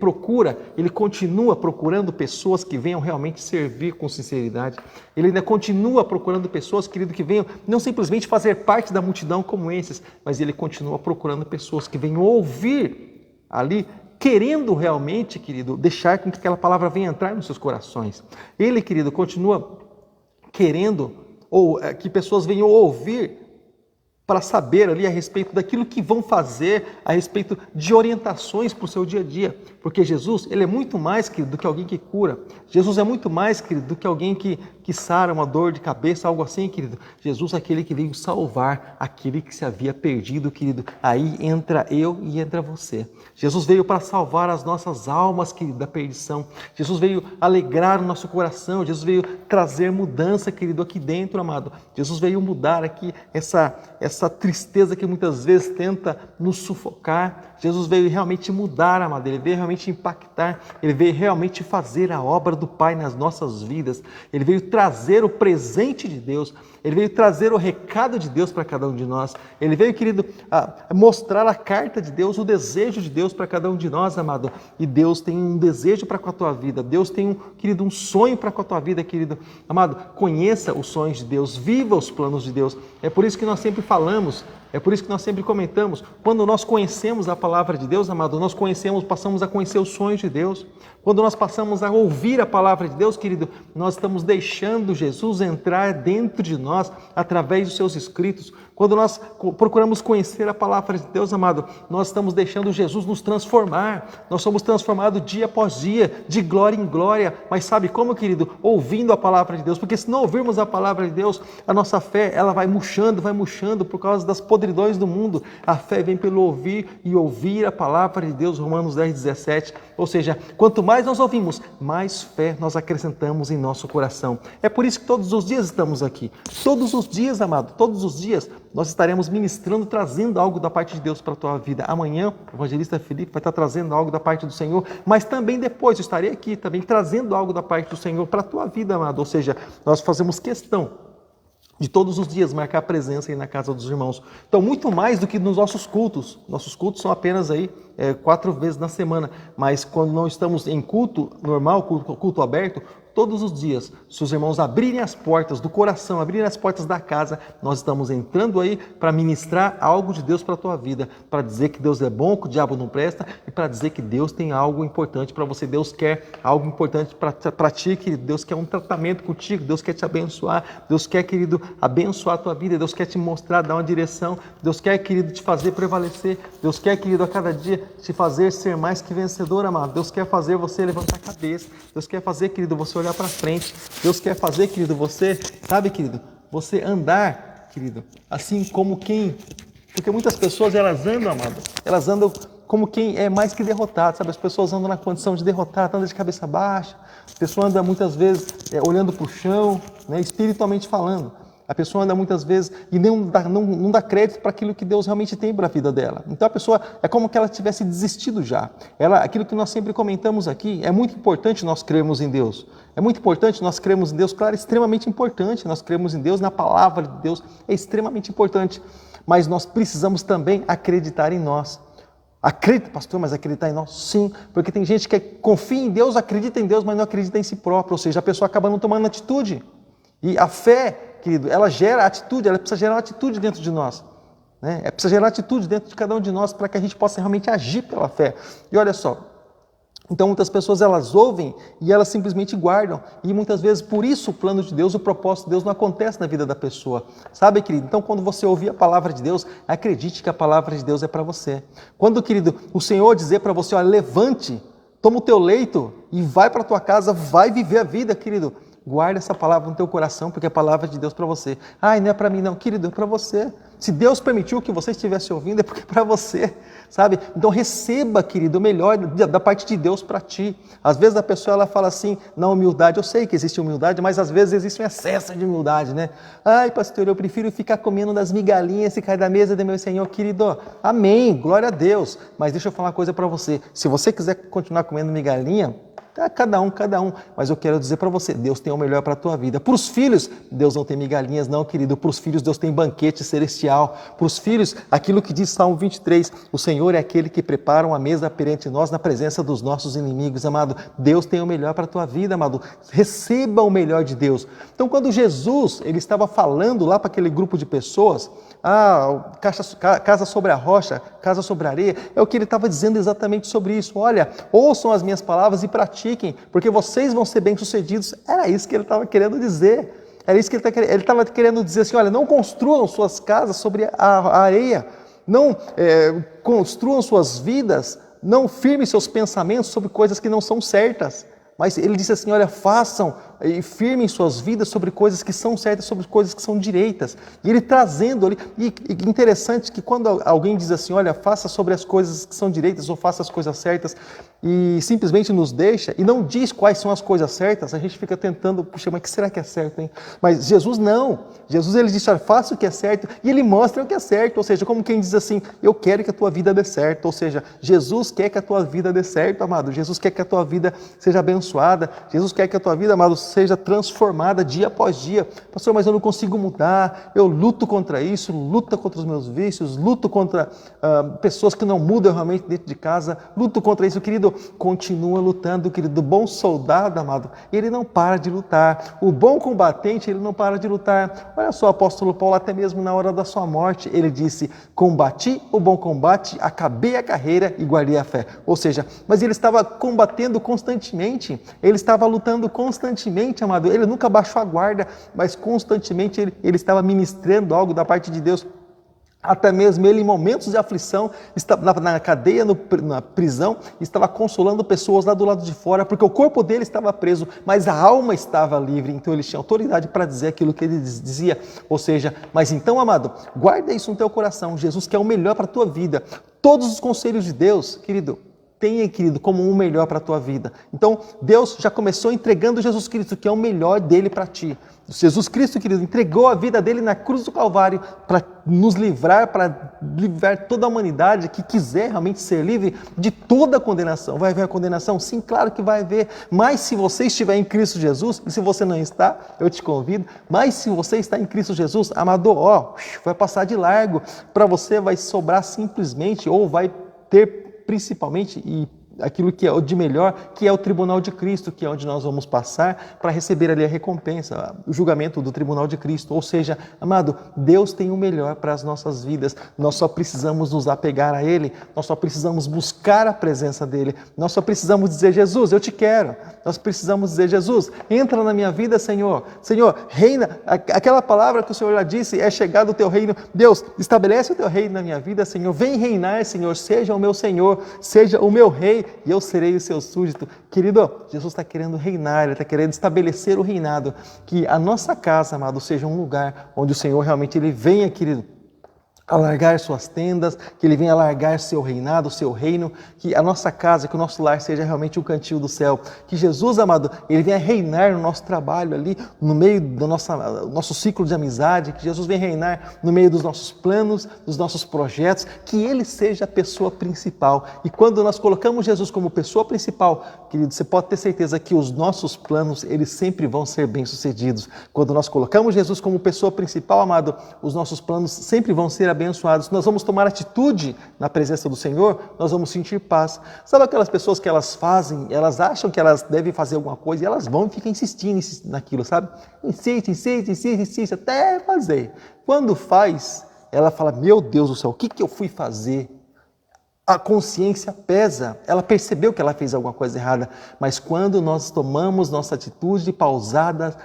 continua procurando pessoas que venham realmente servir com sinceridade. Ele ainda continua procurando pessoas, querido, que venham não simplesmente fazer parte da multidão como esses, mas ele continua procurando pessoas que venham ouvir ali, querendo realmente, querido, deixar com que aquela palavra venha entrar nos seus corações. Ele, querido, continua querendo que pessoas venham ouvir para saber ali a respeito daquilo que vão fazer, a respeito de orientações para o seu dia a dia. Porque Jesus, ele é muito mais, querido, do que alguém que cura. Jesus é muito mais, querido, do que alguém que sara uma dor de cabeça, algo assim, querido. Jesus é aquele que veio salvar aquele que se havia perdido, querido. Aí entra eu e entra você. Jesus veio para salvar as nossas almas, querido, da perdição. Jesus veio alegrar o nosso coração. Jesus veio trazer mudança, querido, aqui dentro, amado. Jesus veio mudar aqui essa tristeza que muitas vezes tenta nos sufocar. Jesus veio realmente mudar, amado. Ele veio realmente impactar. Ele veio realmente fazer a obra do Pai nas nossas vidas. Ele veio trazer o presente de Deus. Ele veio trazer o recado de Deus para cada um de nós. Ele veio, querido, mostrar a carta de Deus, o desejo de Deus para cada um de nós, amado. E Deus tem um desejo para com a tua vida. Deus tem, querido, um sonho para com a tua vida, querido. Amado, conheça os sonhos de Deus, viva os planos de Deus. É por isso que nós sempre falamos, é por isso que nós sempre comentamos, quando nós conhecemos a palavra de Deus, amado, nós passamos a conhecer os sonhos de Deus. Quando nós passamos a ouvir a palavra de Deus, querido, nós estamos deixando Jesus entrar dentro de nós através dos seus escritos. Quando nós procuramos conhecer a palavra de Deus, amado, nós estamos deixando Jesus nos transformar. Nós somos transformados dia após dia, de glória em glória. Mas sabe como, querido? Ouvindo a palavra de Deus. Porque se não ouvirmos a palavra de Deus, a nossa fé ela vai murchando por causa das podridões do mundo. A fé vem pelo ouvir e ouvir a palavra de Deus, Romanos 10:17. Ou seja, quanto mais nós ouvimos, mais fé nós acrescentamos em nosso coração. É por isso que todos os dias estamos aqui. Todos os dias, amado, todos os dias nós estaremos ministrando, trazendo algo da parte de Deus para a tua vida. Amanhã, o evangelista Felipe vai estar trazendo algo da parte do Senhor, mas também depois eu estarei aqui também trazendo algo da parte do Senhor para a tua vida, amado. Ou seja, nós fazemos questão de todos os dias marcar presença aí na casa dos irmãos. Então, muito mais do que nos nossos cultos. Nossos cultos são apenas aí 4 vezes na semana, mas quando não estamos em culto normal, culto aberto, todos os dias, se os irmãos abrirem as portas do coração, abrirem as portas da casa, nós estamos entrando aí para ministrar algo de Deus para a tua vida, para dizer que Deus é bom, que o diabo não presta e para dizer que Deus tem algo importante para você. Deus quer algo importante para ti, querido. Deus quer um tratamento contigo, Deus quer te abençoar, Deus quer, querido, abençoar a tua vida, Deus quer te mostrar, dar uma direção, Deus quer, querido, te fazer prevalecer, Deus quer, querido, a cada dia te fazer ser mais que vencedor, amado. Deus quer fazer você levantar a cabeça, Deus quer fazer, querido, você olhar para frente. Deus quer fazer, querido, você, sabe, querido, você andar, querido, assim como quem... Porque muitas pessoas, elas andam, amado, elas andam como quem é mais que derrotado, sabe? As pessoas andam na condição de derrotado, andam de cabeça baixa, a pessoa anda muitas vezes olhando para o chão, né, espiritualmente falando. A pessoa anda muitas vezes e não dá crédito para aquilo que Deus realmente tem para a vida dela. Então a pessoa é como que ela tivesse desistido já. Aquilo que nós sempre comentamos aqui, é muito importante nós crermos em Deus. É muito importante nós crermos em Deus, claro, é extremamente importante nós crermos em Deus, na palavra de Deus, é extremamente importante. Mas nós precisamos também acreditar em nós. Acredita, pastor, mas acreditar em nós? Sim, porque tem gente que confia em Deus, acredita em Deus, mas não acredita em si próprio, ou seja, a pessoa acaba não tomando atitude. E a fé, querido, ela gera atitude, ela precisa gerar uma atitude dentro de nós. Né? Precisa gerar atitude dentro de cada um de nós para que a gente possa realmente agir pela fé. E olha só, então muitas pessoas elas ouvem e elas simplesmente guardam. E muitas vezes por isso o plano de Deus, o propósito de Deus não acontece na vida da pessoa. Sabe, querido? Então quando você ouvir a palavra de Deus, acredite que a palavra de Deus é para você. Quando, querido, o Senhor dizer para você, olha, levante, toma o teu leito e vai para a tua casa, vai viver a vida, querido. Guarda essa palavra no teu coração, porque é a palavra de Deus para você. Ai, não é para mim não, querido, é para você. Se Deus permitiu que você estivesse ouvindo, é porque é para você, sabe? Então receba, querido, o melhor da parte de Deus para ti. Às vezes a pessoa ela fala assim, na humildade, eu sei que existe humildade, mas às vezes existe um excesso de humildade, né? Ai, pastor, eu prefiro ficar comendo das migalhinhas e cair da mesa do meu Senhor, querido. Amém, glória a Deus. Mas deixa eu falar uma coisa para você. Se você quiser continuar comendo migalhinha, cada um, mas eu quero dizer para você, Deus tem o melhor para a tua vida. Para os filhos, Deus não tem migalhinhas não, querido, para os filhos Deus tem banquete celestial. Para os filhos, aquilo que diz Salmo 23, o Senhor é aquele que prepara uma mesa perante nós na presença dos nossos inimigos, amado. Deus tem o melhor para a tua vida, amado. Receba o melhor de Deus. Então quando Jesus, ele estava falando lá para aquele grupo de pessoas, casa sobre a rocha, casa sobre a areia, é o que ele estava dizendo exatamente sobre isso. Olha, ouçam as minhas palavras e pratiquem, porque vocês vão ser bem-sucedidos. Era isso que ele estava querendo dizer. Era isso que ele estava querendo dizer assim, olha, não construam suas casas sobre a areia, não construam suas vidas, não firmem seus pensamentos sobre coisas que não são certas. Mas ele disse assim, olha, façam e firmem suas vidas sobre coisas que são certas, sobre coisas que são direitas. E ele trazendo ali, e interessante que quando alguém diz assim, olha, faça sobre as coisas que são direitas ou faça as coisas certas, e simplesmente nos deixa, e não diz quais são as coisas certas, a gente fica tentando, puxa, mas o que será que é certo, hein? Mas Jesus não. Jesus ele diz, olha, faça o que é certo, e ele mostra o que é certo, ou seja, como quem diz assim, eu quero que a tua vida dê certo, ou seja, Jesus quer que a tua vida dê certo, amado. Jesus quer que a tua vida seja abençoada, Jesus quer que a tua vida, amado, seja transformada dia após dia. Pastor, mas eu não consigo mudar, eu luto contra isso, luto contra os meus vícios, luto contra pessoas que não mudam realmente dentro de casa, luto contra isso, querido, continua lutando, querido, o bom soldado, amado, ele não para de lutar, o bom combatente, ele não para de lutar. Olha só o apóstolo Paulo, até mesmo na hora da sua morte, ele disse, combati o bom combate, acabei a carreira e guardei a fé. Ou seja, mas ele estava combatendo constantemente, ele estava lutando constantemente, amado, ele nunca baixou a guarda, mas constantemente ele estava ministrando algo da parte de Deus. Até mesmo ele, em momentos de aflição, estava na cadeia, na prisão, estava consolando pessoas lá do lado de fora, porque o corpo dele estava preso, mas a alma estava livre, então ele tinha autoridade para dizer aquilo que ele dizia. Ou seja, mas então, amado, guarda isso no teu coração, Jesus quer o melhor para a tua vida. Todos os conselhos de Deus, querido, tenha, querido, como o melhor para a tua vida. Então, Deus já começou entregando Jesus Cristo, que é o melhor dele para ti. Jesus Cristo, querido, entregou a vida dele na cruz do Calvário para nos livrar, para livrar toda a humanidade que quiser realmente ser livre de toda a condenação. Vai haver a condenação? Sim, claro que vai haver. Mas se você estiver em Cristo Jesus, e se você não está, eu te convido, mas se você está em Cristo Jesus, amado, vai passar de largo. Para você vai sobrar simplesmente, ou vai ter principalmente, e aquilo que é o de melhor, que é o tribunal de Cristo, que é onde nós vamos passar para receber ali a recompensa, o julgamento do tribunal de Cristo. Ou seja, amado, Deus tem o melhor para as nossas vidas, nós só precisamos nos apegar a Ele, nós só precisamos buscar a presença dEle, nós só precisamos dizer, Jesus, eu te quero. Nós precisamos dizer, Jesus, entra na minha vida, Senhor. Senhor, reina, aquela palavra que o Senhor já disse, é chegado o teu reino. Deus, estabelece o teu reino na minha vida, Senhor. Vem reinar, Senhor, seja o meu Senhor, seja o meu rei, e eu serei o seu súdito. Querido, Jesus está querendo reinar, Ele está querendo estabelecer o reinado, que a nossa casa, amado, seja um lugar onde o Senhor realmente Ele venha, querido, alargar suas tendas, que Ele venha alargar seu reinado, seu reino, que a nossa casa, que o nosso lar seja realmente um cantil do céu, que Jesus, amado, Ele venha reinar no nosso trabalho ali, no meio do nosso ciclo de amizade, que Jesus venha reinar no meio dos nossos planos, dos nossos projetos, que Ele seja a pessoa principal. E quando nós colocamos Jesus como pessoa principal, querido, você pode ter certeza que os nossos planos, eles sempre vão ser bem-sucedidos. Quando nós colocamos Jesus como pessoa principal, amado, os nossos planos sempre vão ser abençoados. Nós vamos tomar atitude na presença do Senhor, nós vamos sentir paz. Sabe aquelas pessoas que elas fazem, elas acham que elas devem fazer alguma coisa e elas vão e ficam insistindo naquilo, sabe? Insiste, até fazer. Quando faz, ela fala, meu Deus do céu, o que eu fui fazer? A consciência pesa, ela percebeu que ela fez alguma coisa errada, mas quando nós tomamos nossa atitude pautada,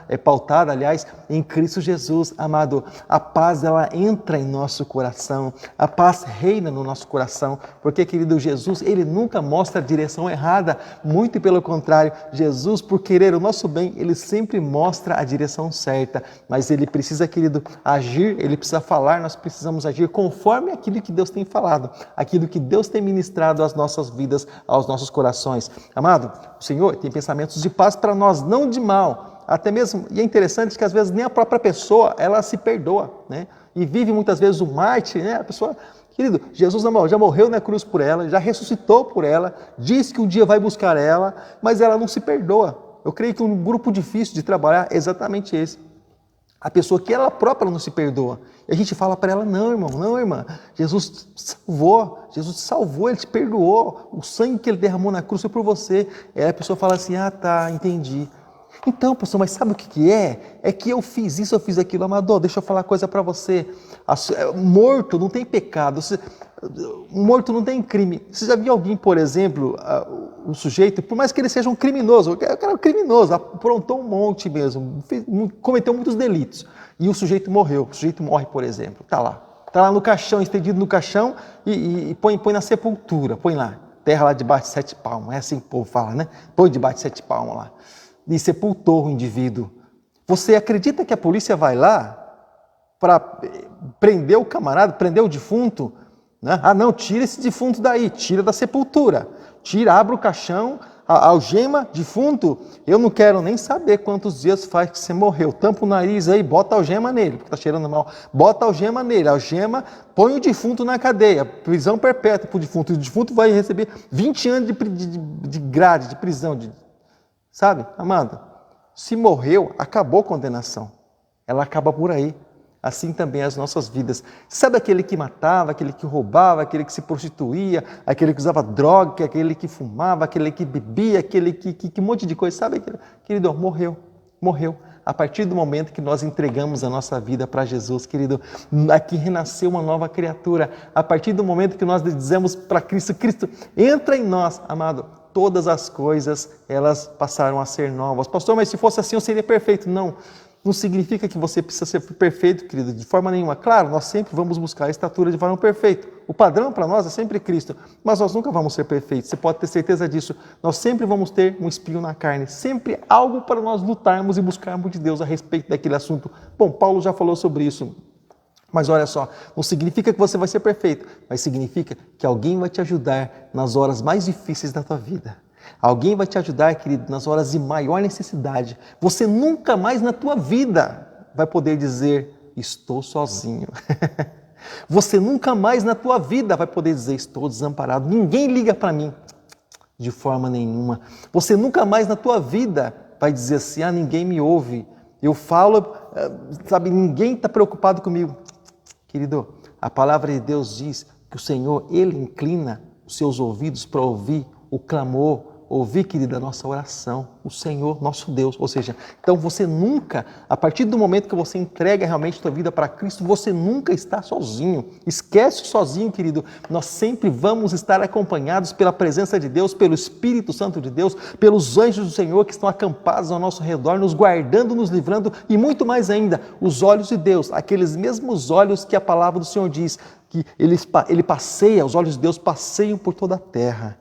em Cristo Jesus, amado, a paz ela entra em nosso coração, a paz reina no nosso coração, porque, querido, Jesus, ele nunca mostra a direção errada, muito pelo contrário, Jesus, por querer o nosso bem, ele sempre mostra a direção certa, mas ele precisa, querido, agir, ele precisa falar, nós precisamos agir conforme aquilo que Deus tem falado, aquilo que Deus tem ministrado às nossas vidas, aos nossos corações. Amado, o Senhor tem pensamentos de paz para nós, não de mal. Até mesmo, e é interessante que às vezes nem a própria pessoa, ela se perdoa, né? E vive muitas vezes o mártir, né? A pessoa, querido, Jesus já morreu na cruz por ela, já ressuscitou por ela, diz que um dia vai buscar ela, mas ela não se perdoa. Eu creio que um grupo difícil de trabalhar é exatamente esse. A pessoa que ela própria não se perdoa. E a gente fala para ela, não, irmão, não, irmã, Jesus te salvou, Ele te perdoou, o sangue que Ele derramou na cruz foi por você. Aí a pessoa fala assim, ah, tá, entendi. Então, pastor, mas sabe o que é? É que eu fiz isso, eu fiz aquilo. Amador, deixa eu falar uma coisa para você. Morto não tem pecado, morto não tem crime. Você já viu alguém, por exemplo, um sujeito, por mais que ele seja um criminoso, o cara é um criminoso, aprontou um monte mesmo, cometeu muitos delitos, e o sujeito morreu, o sujeito morre, por exemplo, está lá no caixão, estendido no caixão, e põe na sepultura, põe lá, terra lá debaixo de 7 palmos, é assim que o povo fala, né? Põe debaixo de 7 palmos lá, e sepultou o indivíduo. Você acredita que a polícia vai lá para prender o camarada, prender o defunto? Né? Ah, não, tira esse defunto daí, tira da sepultura, abre o caixão, a algema, defunto, eu não quero nem saber quantos dias faz que você morreu, tampa o nariz aí, bota a algema nele, porque está cheirando mal, bota a algema nele, põe o defunto na cadeia, prisão perpétua para o defunto vai receber 20 anos de grade, de prisão, sabe, amado? Se morreu, acabou a condenação, ela acaba por aí. Assim também as nossas vidas. Sabe aquele que matava, aquele que roubava, aquele que se prostituía, aquele que usava droga, aquele que fumava, aquele que bebia, aquele que um monte de coisa, sabe? Querido, morreu. A partir do momento que nós entregamos a nossa vida para Jesus, querido, aqui renasceu uma nova criatura. A partir do momento que nós dizemos para Cristo, Cristo, entra em nós, amado, todas as coisas, elas passaram a ser novas. Pastor, mas se fosse assim eu seria perfeito. Não significa que você precisa ser perfeito, querido, de forma nenhuma. Claro, nós sempre vamos buscar a estatura de varão perfeito. O padrão para nós é sempre Cristo, mas nós nunca vamos ser perfeitos. Você pode ter certeza disso. Nós sempre vamos ter um espinho na carne, sempre algo para nós lutarmos e buscarmos de Deus a respeito daquele assunto. Bom, Paulo já falou sobre isso. Mas olha só, não significa que você vai ser perfeito, mas significa que alguém vai te ajudar nas horas mais difíceis da tua vida. Alguém vai te ajudar, querido, nas horas de maior necessidade. Você nunca mais na tua vida vai poder dizer, estou sozinho. Você nunca mais na tua vida vai poder dizer, estou desamparado. Ninguém liga para mim. De forma nenhuma. Você nunca mais na tua vida vai dizer assim, ninguém me ouve. Eu falo, sabe, ninguém está preocupado comigo. Querido, a palavra de Deus diz que o Senhor, Ele inclina os seus ouvidos para ouvir o clamor, ouvir, querida, a nossa oração, o Senhor, nosso Deus. Ou seja, então você nunca, a partir do momento que você entrega realmente a tua vida para Cristo, você nunca está sozinho. Esquece sozinho, querido. Nós sempre vamos estar acompanhados pela presença de Deus, pelo Espírito Santo de Deus, pelos anjos do Senhor que estão acampados ao nosso redor, nos guardando, nos livrando e muito mais ainda, os olhos de Deus, aqueles mesmos olhos que a palavra do Senhor diz, que ele passeia, os olhos de Deus passeiam por toda a terra.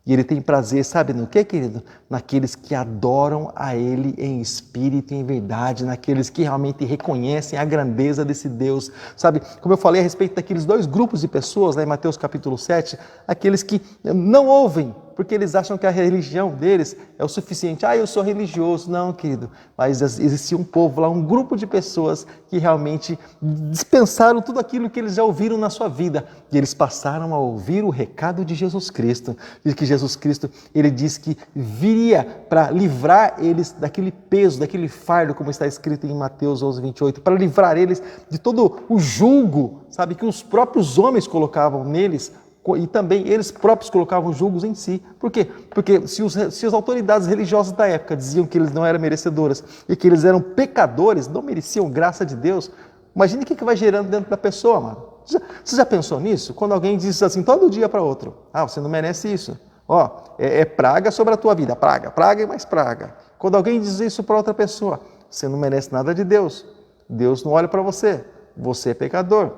E Ele tem prazer, sabe no que, querido? Naqueles que adoram a Ele em espírito e em verdade, naqueles que realmente reconhecem a grandeza desse Deus. Sabe, como eu falei a respeito daqueles 2 grupos de pessoas, lá em Mateus capítulo 7, aqueles que não ouvem porque eles acham que a religião deles é o suficiente. Eu sou religioso. Não, querido, mas existia um povo lá, um grupo de pessoas que realmente dispensaram tudo aquilo que eles já ouviram na sua vida e eles passaram a ouvir o recado de Jesus Cristo. E que Jesus Cristo, ele disse que viria para livrar eles daquele peso, daquele fardo, como está escrito em Mateus 11:28, para livrar eles de todo o julgo, sabe, que os próprios homens colocavam neles, e também eles próprios colocavam julgos em si. Por quê? Porque se as autoridades religiosas da época diziam que eles não eram merecedoras e que eles eram pecadores, não mereciam graça de Deus, imagine o que vai gerando dentro da pessoa, mano. Você já pensou nisso? Quando alguém diz assim todo dia para outro, você não merece isso. É praga sobre a tua vida, praga e mais praga. Quando alguém diz isso para outra pessoa, você não merece nada de Deus. Deus não olha para você. Você é pecador.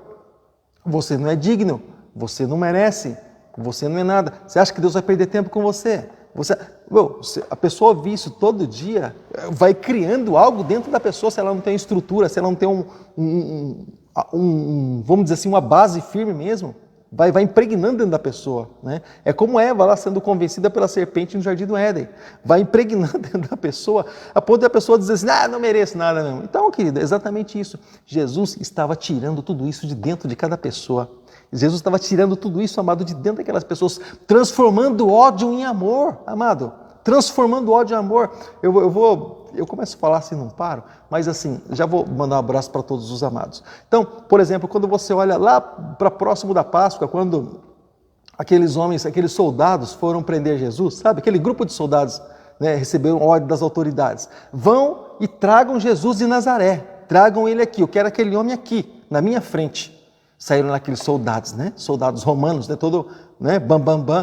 Você não é digno. Você não merece, você não é nada. Você acha que Deus vai perder tempo com você? A pessoa ouvir isso todo dia, vai criando algo dentro da pessoa, se ela não tem estrutura, se ela não tem vamos dizer assim, uma base firme mesmo, vai impregnando dentro da pessoa, né? É como Eva lá sendo convencida pela serpente no Jardim do Éden. Vai impregnando dentro da pessoa, a ponto da pessoa dizer assim, não mereço nada mesmo. Então, querido, é exatamente isso. Jesus estava tirando tudo isso de dentro de cada pessoa. Jesus estava tirando tudo isso, amado, de dentro daquelas pessoas, transformando ódio em amor, amado, transformando ódio em amor. Eu começo a falar assim, não paro, mas assim, já vou mandar um abraço para todos os amados. Então, por exemplo, quando você olha lá para próximo da Páscoa, quando aqueles soldados foram prender Jesus, sabe, aquele grupo de soldados, né, receberam ordem das autoridades, vão e tragam Jesus de Nazaré, tragam ele aqui, eu quero aquele homem aqui, na minha frente. Saíram lá aqueles soldados, né? Soldados romanos, né? Todo, né? Bam,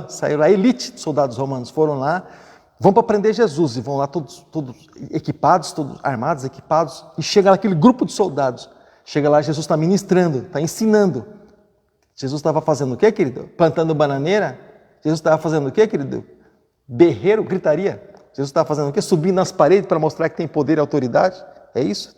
saíram a elite de soldados romanos, foram lá, vão para prender Jesus e vão lá todos equipados, todos armados, equipados, e chega lá aquele grupo de soldados. Chega lá, Jesus está ministrando, está ensinando. Jesus estava fazendo o quê, querido? Plantando bananeira? Jesus estava fazendo o quê, querido? Berreiro, gritaria? Jesus estava fazendo o quê? Subindo nas paredes para mostrar que tem poder e autoridade? É isso?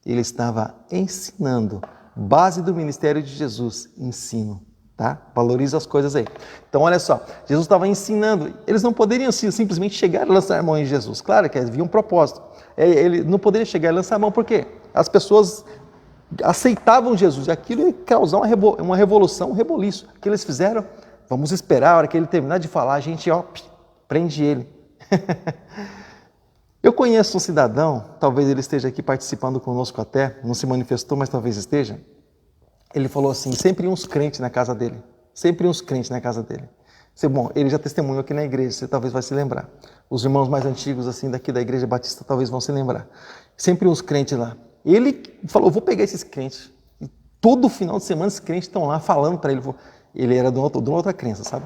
Ele estava ensinando. Base do ministério de Jesus, ensino, tá? Valoriza as coisas aí. Então, olha só, Jesus estava ensinando, eles não poderiam simplesmente chegar e lançar a mão em Jesus, claro que havia um propósito. Ele não poderia chegar e lançar a mão, por quê? As pessoas aceitavam Jesus, e aquilo ia causar uma revolução, um reboliço. O que eles fizeram? Vamos esperar, a hora que ele terminar de falar, a gente, prende ele. Eu conheço um cidadão, talvez ele esteja aqui participando conosco até, não se manifestou, mas talvez esteja. Ele falou assim, sempre uns crentes na casa dele. Bom, ele já testemunhou aqui na igreja, você talvez vai se lembrar. Os irmãos mais antigos assim daqui da Igreja Batista talvez vão se lembrar. Sempre uns crentes lá. Ele falou, vou pegar esses crentes. E todo final de semana esses crentes estão lá falando para ele. Ele era de uma outra crença, sabe?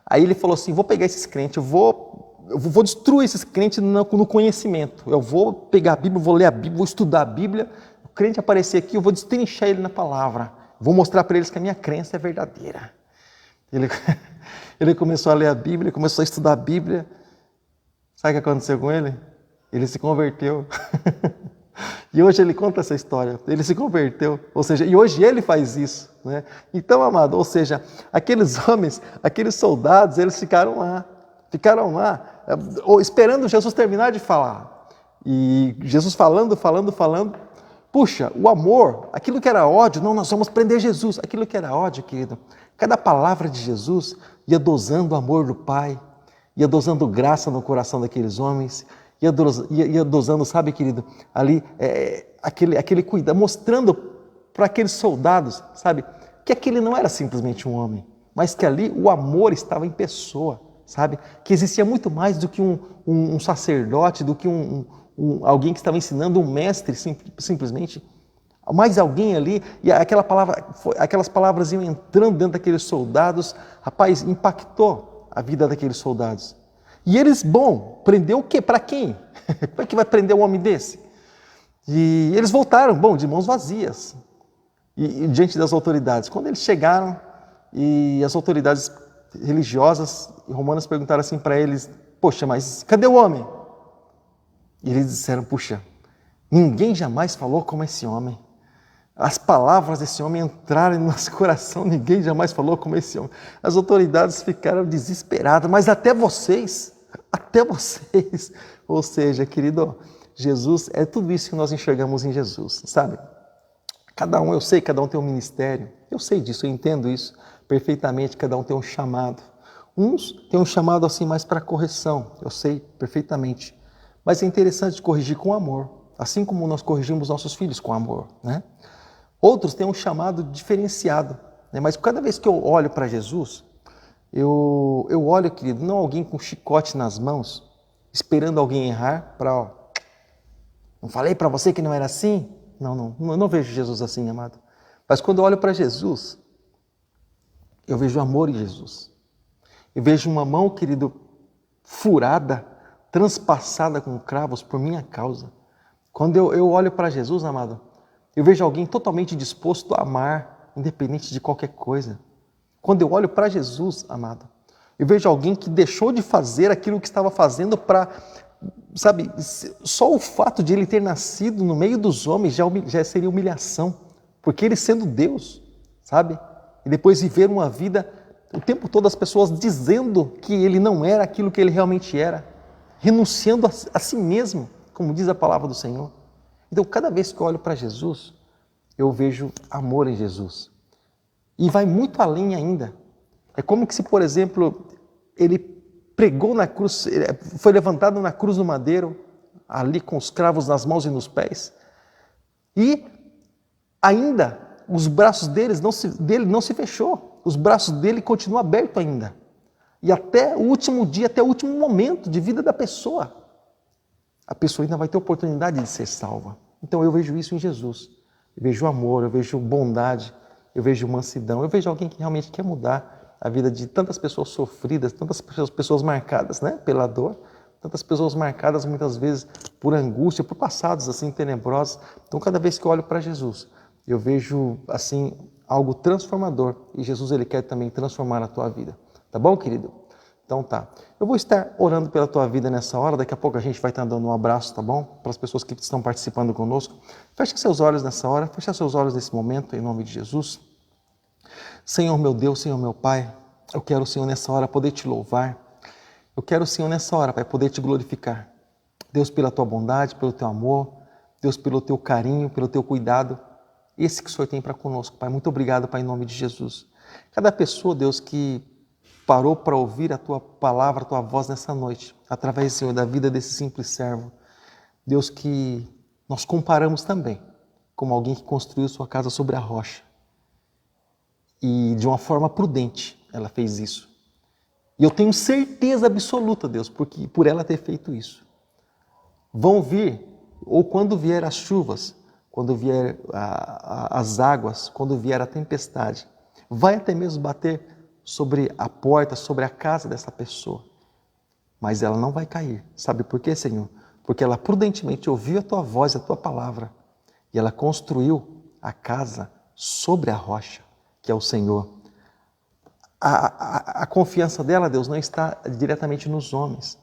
Aí ele falou assim, vou pegar esses crentes, eu vou destruir esses crentes no conhecimento. Eu vou pegar a Bíblia, vou ler a Bíblia, vou estudar a Bíblia. O crente aparecer aqui, eu vou destrinchar ele na palavra. Vou mostrar para eles que a minha crença é verdadeira. Ele começou a ler a Bíblia, começou a estudar a Bíblia. Sabe o que aconteceu com ele? Ele se converteu. E hoje ele conta essa história. Ele se converteu. Ou seja, e hoje ele faz isso, né? Então, amado, ou seja, aqueles homens, aqueles soldados, eles ficaram lá, esperando Jesus terminar de falar. E Jesus falando. Puxa, o amor, aquilo que era ódio, não, nós vamos prender Jesus. Aquilo que era ódio, querido, cada palavra de Jesus ia dosando o amor do Pai, ia dosando graça no coração daqueles homens, ia dosando, sabe, querido, ali, aquele cuidado, mostrando para aqueles soldados, sabe, que aquele não era simplesmente um homem, mas que ali o amor estava em pessoa, sabe, que existia muito mais do que um sacerdote, do que alguém que estava ensinando, um mestre, simplesmente, mais alguém ali, e aquelas palavras iam entrando dentro daqueles soldados, rapaz, impactou a vida daqueles soldados. E eles, prendeu o quê? Para quem? Como é que vai prender um homem desse? E eles voltaram, de mãos vazias, e diante das autoridades. Quando eles chegaram, e as autoridades religiosas romanas perguntaram assim para eles, poxa, mas cadê o homem? E eles disseram, puxa, ninguém jamais falou como esse homem. As palavras desse homem entraram no nosso coração, ninguém jamais falou como esse homem. As autoridades ficaram desesperadas, mas até vocês, ou seja, querido, Jesus, é tudo isso que nós enxergamos em Jesus, sabe? Cada um, eu sei, cada um tem um ministério, eu sei disso, eu entendo isso perfeitamente, cada um tem um chamado. Uns têm um chamado assim mais para correção, eu sei perfeitamente, mas é interessante corrigir com amor, assim como nós corrigimos nossos filhos com amor, né? Outros têm um chamado diferenciado, né? Mas cada vez que eu olho para Jesus, eu olho, querido, não alguém com chicote nas mãos, esperando alguém errar para, não falei para você que não era assim? Eu não vejo Jesus assim, amado. Mas quando eu olho para Jesus, eu vejo amor em Jesus. Eu vejo uma mão, querido, furada, transpassada com cravos por minha causa. Quando eu olho para Jesus, amado, eu vejo alguém totalmente disposto a amar, independente de qualquer coisa. Quando eu olho para Jesus, amado, eu vejo alguém que deixou de fazer aquilo que estava fazendo para, sabe, só o fato de ele ter nascido no meio dos homens já seria humilhação, porque ele sendo Deus, sabe, e depois viver uma vida, o tempo todo as pessoas dizendo que ele não era aquilo que ele realmente era, renunciando a si mesmo, como diz a palavra do Senhor. Então, cada vez que eu olho para Jesus, eu vejo amor em Jesus. E vai muito além ainda. É como que se, por exemplo, ele pregou na cruz, foi levantado na cruz do madeiro, ali com os cravos nas mãos e nos pés, e ainda os braços dele não se fechou, os braços dele continuam abertos ainda. E até o último dia, até o último momento de vida da pessoa, a pessoa ainda vai ter oportunidade de ser salva. Então eu vejo isso em Jesus. Eu vejo amor, eu vejo bondade, eu vejo mansidão, eu vejo alguém que realmente quer mudar a vida de tantas pessoas sofridas, tantas pessoas marcadas, né, pela dor, tantas pessoas marcadas muitas vezes por angústia, por passados assim tenebrosos. Então cada vez que eu olho para Jesus, eu vejo assim algo transformador e Jesus ele quer também transformar a tua vida. Tá bom, querido? Então tá. Eu vou estar orando pela tua vida nessa hora, daqui a pouco a gente vai estar dando um abraço, tá bom? Para as pessoas que estão participando conosco. Feche seus olhos nessa hora, feche seus olhos nesse momento, em nome de Jesus. Senhor meu Deus, Senhor meu Pai, eu quero, Senhor, nessa hora poder te louvar. Eu quero, Senhor, nessa hora, Pai, poder te glorificar. Deus, pela tua bondade, pelo teu amor, Deus, pelo teu carinho, pelo teu cuidado, esse que o Senhor tem para conosco, Pai. Muito obrigado, Pai, em nome de Jesus. Cada pessoa, Deus, que parou para ouvir a tua palavra, a tua voz nessa noite, através, Senhor, da vida desse simples servo. Deus, que nós comparamos também como alguém que construiu sua casa sobre a rocha. E de uma forma prudente ela fez isso. E eu tenho certeza absoluta, Deus, porque por ela ter feito isso. Vão vir, ou quando vier as chuvas, quando vier as águas, quando vier a tempestade, vai até mesmo bater sobre a porta, sobre a casa dessa pessoa. Mas ela não vai cair. Sabe por quê, Senhor? Porque ela prudentemente ouviu a tua voz, a tua palavra. E ela construiu a casa sobre a rocha, que é o Senhor. A confiança dela, Deus, não está diretamente nos homens,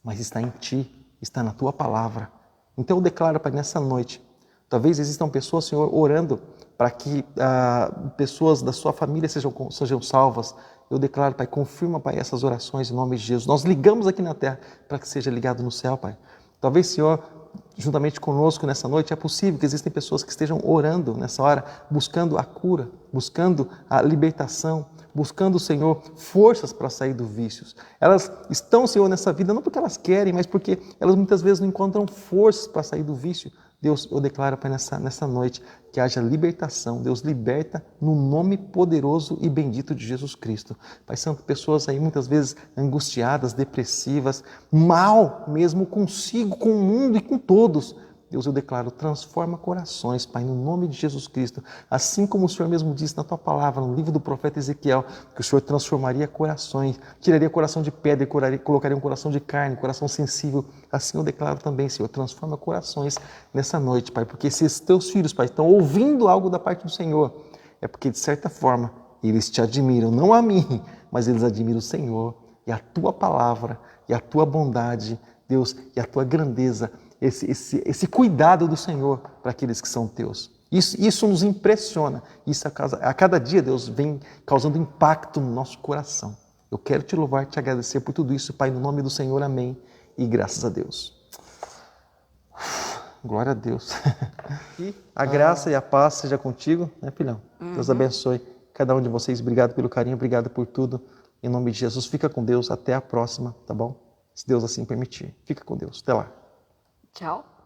mas está em Ti, está na Tua palavra. Então eu declaro, Pai, nessa noite, talvez existam pessoas, Senhor, orando para que pessoas da sua família sejam salvas. Eu declaro, Pai, confirma, Pai, essas orações em nome de Jesus. Nós ligamos aqui na terra para que seja ligado no céu, Pai. Talvez, Senhor, juntamente conosco nessa noite, é possível que existem pessoas que estejam orando nessa hora, buscando a cura, buscando a libertação, buscando, Senhor, forças para sair dos vícios. Elas estão, Senhor, nessa vida não porque elas querem, mas porque elas muitas vezes não encontram forças para sair do vício. Deus, eu declaro, Pai, nessa noite, que haja libertação. Deus, liberta no nome poderoso e bendito de Jesus Cristo. Pai Santo, pessoas aí muitas vezes angustiadas, depressivas, mal mesmo consigo, com o mundo e com todos. Deus, eu declaro, transforma corações, Pai, no nome de Jesus Cristo. Assim como o Senhor mesmo disse na Tua palavra, no livro do profeta Ezequiel, que o Senhor transformaria corações, tiraria coração de pedra e colocaria um coração de carne, coração sensível. Assim eu declaro também, Senhor, transforma corações nessa noite, Pai, porque se esses Teus filhos, Pai, estão ouvindo algo da parte do Senhor, é porque, de certa forma, eles Te admiram, não a mim, mas eles admiram o Senhor e a Tua palavra e a Tua bondade, Deus, e a Tua grandeza, esse cuidado do Senhor para aqueles que são Teus. Isso nos impressiona. Isso a cada dia Deus vem causando impacto no nosso coração. Eu quero te louvar e te agradecer por tudo isso, Pai, no nome do Senhor, amém. E graças a Deus. Glória a Deus. E a graça e a paz seja contigo, né, filhão? Deus abençoe cada um de vocês. Obrigado pelo carinho, obrigado por tudo. Em nome de Jesus, fica com Deus. Até a próxima, tá bom? Se Deus assim permitir. Fica com Deus. Até lá. Tchau.